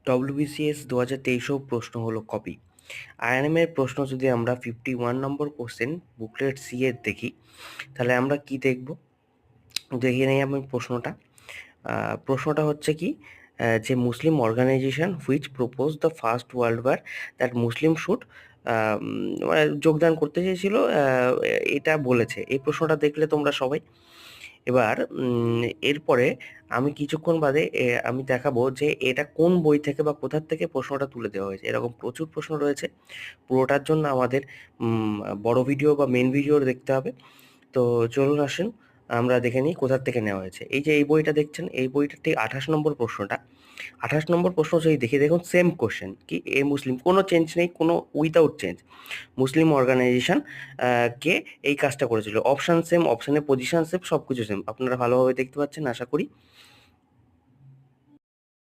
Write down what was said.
WBCS 2023 প্রশ্ন হলো copy. আইএনএমের প্রশ্ন যদি আমরা 51 নম্বর কোশ্চেন বুকলেট সি এর দেখি, তাহলে আমরা কি দেখব? দেখে নেই আমি প্রশ্নটা। প্রশ্নটা হচ্ছে কি, যে Muslim organisation which propose the first world war that Muslim should মানে যোগদান করতে চেয়েছিল, এটা বলেছে। এই প্রশ্নটা দেখলে তোমরা সবাই। এবার এরপরে আমি কিছুক্ষণ বাদে আমি দেখাবো যে এটা কোন বই থেকে বা কোথার থেকে প্রশ্নটা তুলে দেওয়া হয়েছে। এরকম প্রচুর প্রশ্ন রয়েছে। পুরোটার জন্য আমাদের বড় ভিডিও বা মেন ভিডিও দেখতে হবে। তো চলুন আসুন আমরা দেখে নিই কোথার থেকে নেওয়া হয়েছে। এই যে এই বইটা দেখছেন, এই বইটার ঠিক 28 নম্বর প্রশ্নটা। 28 নম্বর প্রশ্ন যদি দেখি, দেখুন সেম কোশ্চেন কি এ মুসলিম, কোনো চেঞ্জ নেই, কোনো উইদাউট চেঞ্জ। মুসলিম অর্গানাইজেশন কে এই কাজটা করেছিল। অপশান সেম, অপশানের পজিশন সেম, সব কিছু সেম। আপনারা ভালোভাবে দেখতে পাচ্ছেন আশা করি।